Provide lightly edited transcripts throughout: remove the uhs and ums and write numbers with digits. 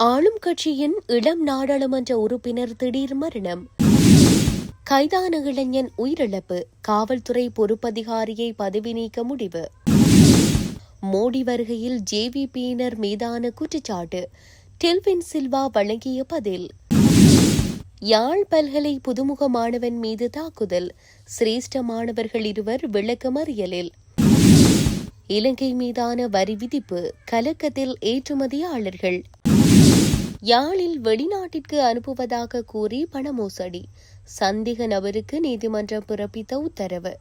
ஆளும் கட்சியின் இளம் நாடாளுமன்ற உறுப்பினர் திடீர் மரணம். கைதான இளைஞன் உயிரிழப்பு. காவல்துறை பொறுப்பதிகாரியை பதவி நீக்க முடிவு. மோடி வருகையில் ஜேவிபியினர் மீதான குற்றச்சாட்டு. டெல்வின் சில்வா வழங்கிய பதில். யாழ் பல்கலை புதுமுக மாணவன் மீது தாக்குதல். சிரேஷ்ட மாணவர்கள் இருவர் விளக்கமறியலில். இலங்கை மீதான வரி விதிப்பு. கலக்கத்தில் ஏற்றுமதியாளர்கள். யாழில் வெளிநாட்டிற்கு அனுப்புவதாக கூறி பண மோசடி. சந்தேக நபருக்கு நீதிமன்றம் பிறப்பித்த உத்தரவு.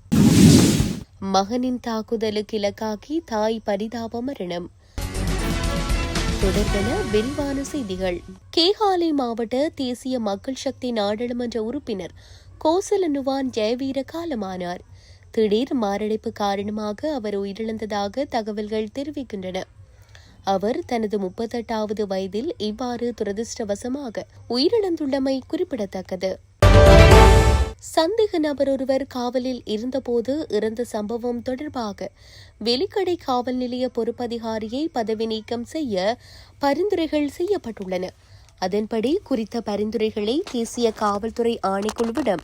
மகனின் தாக்குதலுக்கு இலக்காக்கி தாய் பரிதாப மரணம். தொடர்பென விரிவான செய்திகள். கேகாலை மாவட்ட தேசிய மக்கள் சக்தி நாடாளுமன்ற உறுப்பினர் கோசலனுவான் ஜெயவீர காலமானார். திடீர் மாரடைப்பு காரணமாக அவர் உயிரிழந்ததாக தகவல்கள் தெரிவிக்கின்றன. அவர் தனது 38வது வயதில் இவ்வாறு துரதிருஷ்டவசமாக உயிரிழந்துள்ளமை குறிப்பிடத்தக்கது. சந்தேக நபர் ஒருவர் காவலில் இருந்தபோது இறந்த சம்பவம் தொடர்பாக வெலிக்கடை காவல் நிலைய பொறுப்பதிகாரியை பதவி நீக்கம் செய்ய பரிந்துரைகள் செய்யப்பட்டுள்ளன. அதன்படி குறித்த பரிந்துரைகளை தேசிய காவல்துறை ஆணைக்குழுவிடம்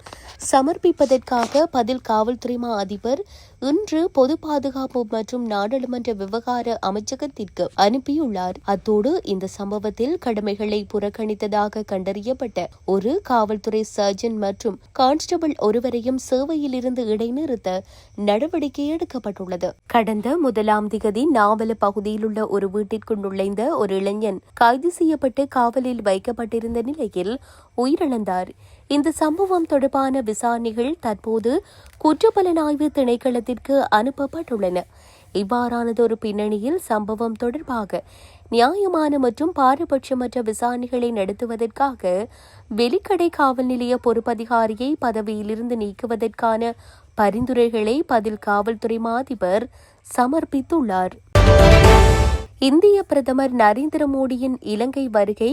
சமர்ப்பிப்பதற்காக பதில் காவல்துறை மா அதிபர் இன்று பொது பாதுகாப்பு மற்றும் நாடாளுமன்ற விவகார அமைச்சகத்திற்கு அனுப்பியுள்ளார். அத்தோடு இந்த சம்பவத்தில் கடமைகளை புறக்கணித்ததாக கண்டறியப்பட்ட ஒரு காவல்துறை சர்ஜன் மற்றும் கான்ஸ்டபிள் ஒருவரையும் சேவையில் இருந்து இடைநிறுத்த நடவடிக்கை எடுக்கப்பட்டுள்ளது. கடந்த 1ஆம் திகதி நாவல பகுதியில் உள்ள ஒரு வீட்டிற்குள் நுழைந்த ஒரு இளைஞன் கைது செய்யப்பட்டு காவலில் வைக்கப்பட்டிருந்த நிலையில் உயிரிழந்தார். இந்த சம்பவம் தொடர்பான விசாரணைகள் தற்போது குற்றப்புலனாய்வு திணைக்களத்திற்கு அனுப்பப்பட்டுள்ளன. இவ்வாறானதொரு பின்னணியில் சம்பவம் தொடர்பாக நியாயமான மற்றும் பாரபட்சமற்ற விசாரணைகளை நடத்துவதற்காக வெலிக்கடை காவல் நிலைய பொறுப்பதிகாரியை பதவியிலிருந்து நீக்குவதற்கான பரிந்துரைகளை பதில் காவல்துறை மா அதிபர் சமர்ப்பித்துள்ளார். இந்திய பிரதமர் நரேந்திர மோடியின் இலங்கை வருகை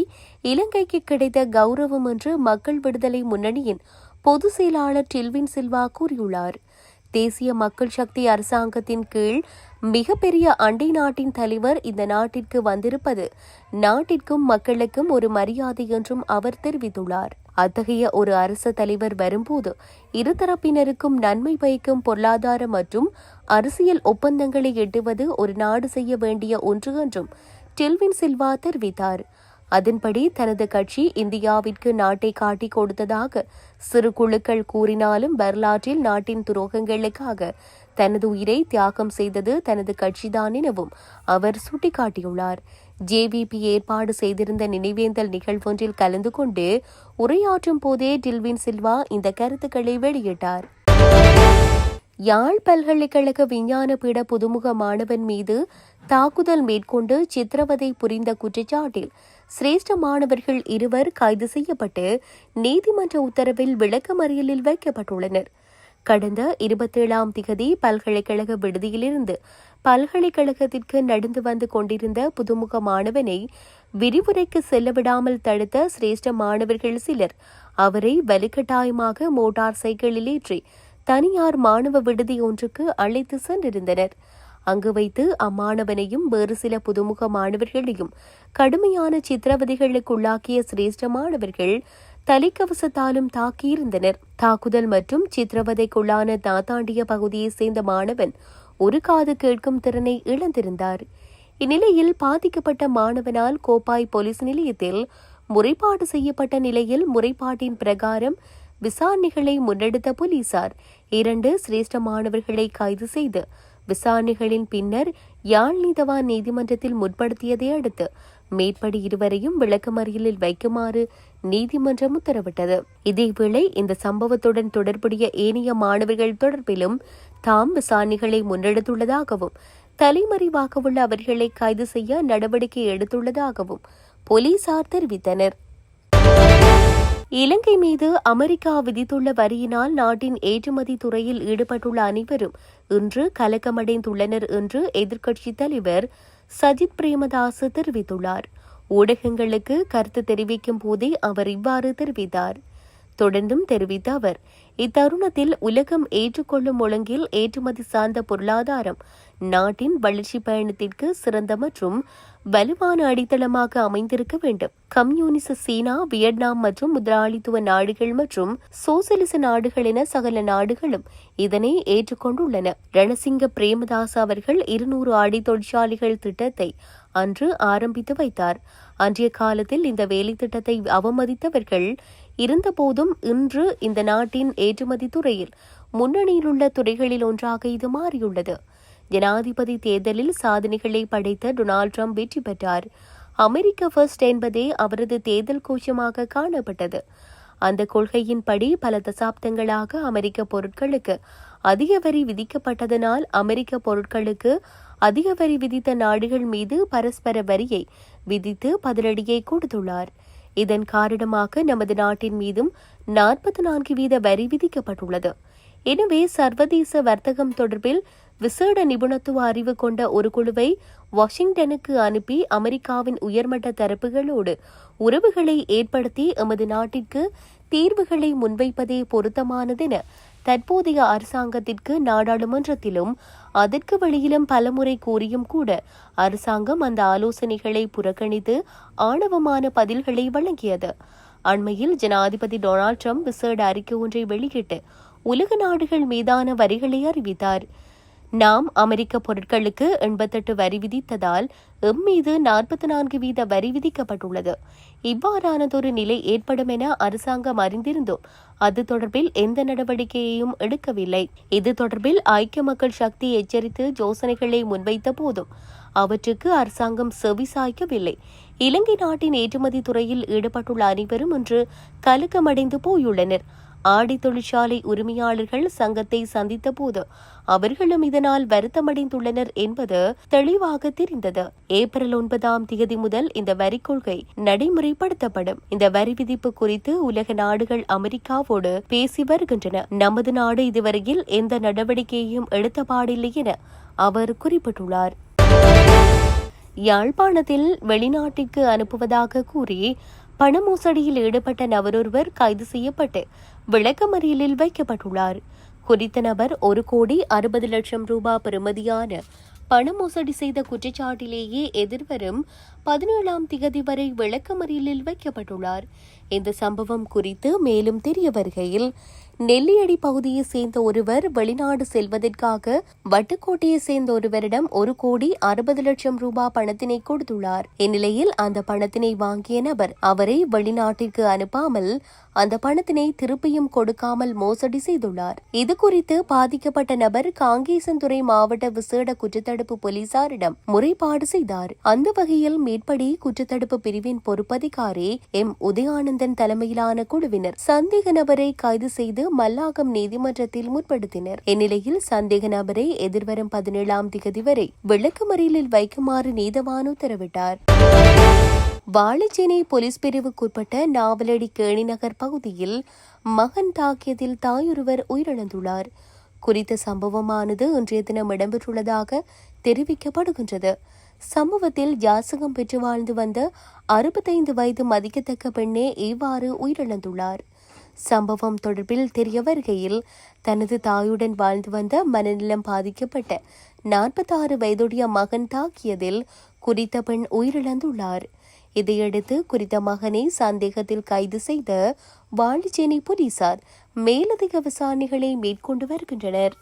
இலங்கைக்கு கிடைத்த கௌரவம் என்று மக்கள் விடுதலை முன்னணியின் பொதுச் செயலாளர் டெல்வின் சில்வா கூறியுள்ளார். தேசிய மக்கள் சக்தி அரசாங்கத்தின் கீழ் மிகப்பெரிய அண்டை நாட்டின் தலைவர் இந்த நாட்டிற்கு வந்திருப்பது நாட்டிற்கும் மக்களுக்கும் ஒரு மரியாதை என்றும் அவர் தெரிவித்துள்ளார். அத்தகைய ஒரு அரசு தலைவர் வரும்போது இருதரப்பினருக்கும் நன்மை பயக்கும் பொருளாதார மற்றும் அரசியல் ஒப்பந்தங்களை எட்டுவது ஒரு நாடு செய்ய வேண்டிய ஒன்று என்றும் டெல்வின் சில்வா தெரிவித்தார். அதன்படி தனது கட்சி இந்தியாவிற்கு நாட்டை காட்டிக் கொடுத்ததாக சிறு குழுக்கள் கூறினாலும் வரலாற்றில் நாட்டின் துரோகங்களுக்காக தனது உயிரை தியாகம் செய்தது தனது கட்சிதான் எனவும் அவர் சுட்டிக்காட்டியுள்ளார். ஜேவிபி ஏற்பாடு செய்திருந்த நினைவேந்தல் நிகழ்வொன்றில் கலந்து கொண்டு உரையாற்றும் போதே டெல்வின் சில்வா இந்த கருத்துக்களை வெளியிட்டார். யாழ் பல்கலைக்கழக விஞ்ஞான பீட புதுமுக மாணவன் மீது தாக்குதல் மேற்கொண்டு சித்திரவதை புரிந்த குற்றச்சாட்டில் சிரேஷ்ட மாணவர்கள் இருவர் கைது செய்யப்பட்டு நீதிமன்ற உத்தரவில் விளக்கமறியலில் வைக்கப்பட்டுள்ளனர். கடந்த 27ஆம் திகதி பல்கலைக்கழக விடுதியிலிருந்து பல்கலைக்கழகத்திற்கு நடந்து வந்து கொண்டிருந்த புதுமுக மாணவனை விரிவுரைக்கு செல்லவிடாமல் தடுத்த சிரேஷ்ட மாணவர்கள் சிலர் அவரை வலுக்கட்டாயமாக மோட்டார் சைக்கிளில் ஏற்றி தனியார் மாணவ விடுதி ஒன்றுக்கு அழைத்து சென்றிருந்தனர். அங்கு வைத்து அம்மாணவனையும் வேறு சில புதுமுக மாணவர்களையும் கடுமையான சித்திரவதைகளுக்குள்ளாக்கிய சிரேஷ்ட மாணவர்கள் தலைக்கவசத்தாலும் தாக்கியிருந்தனர். தாக்குதல் மற்றும் சித்திரவதைக்குள்ளான தாத்தாண்டிய பகுதியைச் சேர்ந்த மாணவன் ஒரு காது கேட்கும் திறனை இழந்திருந்தார். இந்நிலையில் பாதிக்கப்பட்ட மாணவனால் கோப்பாய் போலீஸ் நிலையத்தில் முறைப்பாடு செய்யப்பட்ட நிலையில் முறைப்பாட்டின் பிரகாரம் விசாரணைகளை முன்னெடுத்த போலீசார் 2 சிரேஷ்ட மாணவர்களை கைது செய்து விசாரணைகளின் பின்னர் யாழ் நீதவான் நீதிமன்றத்தில் முற்படுத்தியதை அடுத்து மேற்படி இருவரையும் விளக்கமறியலில் வைக்குமாறு நீதிமன்றம் உத்தரவிட்டது. இதேவேளை இந்த சம்பவத்துடன் தொடர்புடைய ஏனைய மாணவர்கள் தொடர்பிலும் தாம் விசாரணைகளை முன்னெடுத்துள்ளதாகவும் தலைமறைவாக உள்ள அவர்களை கைது செய்ய நடவடிக்கை எடுத்துள்ளதாகவும் போலீசார் தெரிவித்தனர். இலங்கை மீது அமெரிக்கா விதித்துள்ள வரியினால் நாட்டின் ஏற்றுமதி துறையில் ஈடுபட்டுள்ள அனைவரும் இன்று கலக்கமடைந்துள்ளனர் என்று எதிர்க்கட்சித் தலைவர் சஜித் பிரேமதாஸ் தெரிவித்துள்ளார். ஊடகங்களுக்கு கருத்து தெரிவிக்கும் போதே அவர் இவ்வாறு தெரிவித்தார். தொடர்ந்தும் தெரிவித்த அவர், இத்தருணத்தில் உலகம் ஏற்றுக்கொள்ளும் ஒழுங்கில் ஏற்றுமதி சார்ந்த பொருளாதாரம் நாட்டின் வளர்ச்சி பயணத்திற்கு சிறந்த மற்றும் வலுவான அடித்தளமாக அமைந்திருக்க வேண்டும். கம்யூனிச சீனா, வியட்நாம் மற்றும் முதலாளித்துவ நாடுகள் மற்றும் சோசலிச நாடுகள் என சகல நாடுகளும் இதனை ஏற்றுக்கொண்டுள்ளன. ரணசிங்க பிரேமதாஸ் அவர்கள் 200 ஆடி தொழிற்சாலைகள் திட்டத்தை அன்று ஆரம்பித்து வைத்தார். அன்றைய காலத்தில் இந்த வேலை திட்டத்தை அவமதித்தவர்கள் இருந்தபோதும் இன்று இந்த நாட்டின் ஏற்றுமதி துறையில் முன்னணியில் உள்ள துறைகளில் ஒன்றாக இது மாறியுள்ளது. ஜனாதிபதி தேர்தலில் சாதனைகளை படைத்த டொனால்ட் ட்ரம்ப் வெற்றி பெற்றார். அமெரிக்க ஃபர்ஸ்ட் என்பதே அவரது தேர்தல் கோஷமாக காணப்பட்டது. அந்த கொள்கையின்படி பல தசாப்தங்களாக அமெரிக்க பொருட்களுக்கு அதிக வரி விதிக்கப்பட்டதனால் அமெரிக்க பொருட்களுக்கு அதிக வரி விதித்த நாடுகள் மீது பரஸ்பர வரியை விதித்து பதிலடியை கொடுத்துள்ளார். இதன் காரணமாக நமது நாட்டின் மீதும் 44% வரி விதிக்கப்பட்டுள்ளது. எனவே சர்வதேச வர்த்தகம் தொடர்பில் விசேட நிபுணத்துவ அறிவு கொண்ட ஒரு குழுவை வாஷிங்டனுக்கு அனுப்பி அமெரிக்காவின் உயர்மட்ட தரப்புகளோடு உறவுகளை ஏற்படுத்தி எமது நாட்டிற்கு தீர்வுகளை முன்வைப்பதே பொருத்தமானதென தற்போதைய அரசாங்கத்திற்கு நாடாளுமன்றத்திலும் அதற்கு வெளியிலும் பலமுறை கூறியும் கூட அரசாங்கம் அந்த ஆலோசனைகளை புறக்கணித்து ஆணவமான பதில்களை வழங்கியது. அண்மையில் ஜனாதிபதி டொனால்ட் ட்ரம்ப் விசேட அறிக்கை ஒன்றை வெளியிட்டு உலக நாடுகள் மீதான வரிகளை அறிவித்தார். நாம் அமெரிக்க பொருட்களுக்கு 88 வரி விதித்ததால் மீது 44% வரி விதிக்கப்பட்டுள்ளது. இவ்வாறானதொரு நிலை ஏற்படும் என அரசாங்கம் அறிந்திருந்தோம் அது தொடர்பில் எந்த நடவடிக்கையையும் எடுக்கவில்லை. இது தொடர்பில் ஐக்கிய மக்கள் சக்தி எச்சரித்து யோசனைகளை முன்வைத்த போதும் அவற்றுக்கு அரசாங்கம் செவிசாய்க்கவில்லை. இலங்கை நாட்டின் ஏற்றுமதி துறையில் ஈடுபட்டுள்ள அனைவரும் இன்று கலக்கமடைந்து போயுள்ளனர். ஆடை தொழிற்சாலை உரிமையாளர்கள் சங்கத்தை சந்தித்த போது அவர்களும் இதனால் வருத்தமடைந்துள்ளனர் என்பது தெளிவாக தெரிந்தது. ஏப்ரல் 9 முதல் இந்த வரி கொள்கை நடைமுறைப்படுத்தப்படும். இந்த வரி விதிப்பு குறித்து உலக நாடுகள் அமெரிக்காவோடு பேசி வருகின்றன. நமது நாடு இதுவரையில் எந்த நடவடிக்கையையும் எடுத்தபாடில்லை என அவர் குறிப்பிட்டுள்ளார். யாழ்ப்பாணத்தில் வெளிநாட்டிற்கு அனுப்புவதாக கூறி பண மோசடியில் ஈடுபட்ட நபரொருவர் கைது செய்யப்பட்டு விளக்கமறியலில் வைக்கப்பட்டுள்ளார். குறித்த நபர் 1,60,00,000 ரூபாய் பெறுமதியான பண மோசடி செய்த குற்றச்சாட்டிலேயே எதிர்வரும் 17 வரை விளக்கமறியலில் வைக்கப்பட்டுள்ளார். இந்த சம்பவம் குறித்து மேலும் தெரிய வருகையில் நெல்லியடி பகுதியை சேர்ந்த ஒருவர் வெளிநாடு செல்வதற்காக வட்டுக்கோட்டையை சேர்ந்த ஒருவரிடம் 1,60,00,000 ரூபாய் பணத்தினை கொடுத்துள்ளார். இந்நிலையில் அந்த பணத்தினை வாங்கிய நபர் அவரை வெளிநாட்டிற்கு அனுப்பாமல் அந்த பணத்தினை திருப்பியும் கொடுக்காமல் மோசடி செய்துள்ளார். இது குறித்து பாதிக்கப்பட்ட நபர் காங்கேசன்துறை மாவட்ட விசேட குற்றத்தடுப்பு போலீசாரிடம் முறைப்பாடு செய்தார். அந்த வகையில் மேற்படி குற்றத்தடுப்பு பிரிவின் பொறுப்பதிகாரி உதயானந்தன் தலைமையிலான குழுவினர் சந்தேக நபரை கைது செய்து மல்லாகம் நீதிமன்றத்தில் முற்படுத்தினர். இந்நிலையில் சந்தேக நபரை எதிர்வரும் 17 வரை விளக்கமறியலில் வைக்குமாறு நீதவான் உத்தரவிட்டார். வாழைச்சேனை போலீஸ் பிரிவுக்குட்பட்ட நாவலடி கேணிநகர் பகுதியில் மகன் தாக்கியதில் தாயொருவர் உயிரிழந்துள்ளார். குறித்த சம்பவமானது இன்றைய தினம் இடம்பெற்றுள்ளதாக தெரிவிக்கப்படுகின்றது. சம்பவத்தில் யாசகம் பெற்று வாழ்ந்து வந்த 65 வயது மதிக்கத்தக்க பெண்ணே இவ்வாறு உயிரிழந்துள்ளார். சம்பவம் தொடர்பில் தெரிய வருகையில் தனது தாயுடன் வாழ்ந்து வந்த மனநலம் பாதிக்கப்பட்ட 46 வயதுடைய மகன் தாக்கியதில் குறித்த பெண் உயிரிழந்துள்ளார். இதையடுத்து குறித்த மகனை சந்தேகத்தில் கைது செய்த வாழைச்சேனை போலீசார் மேலதிக விசாரணைகளை மேற்கொண்டு வருகின்றனர்.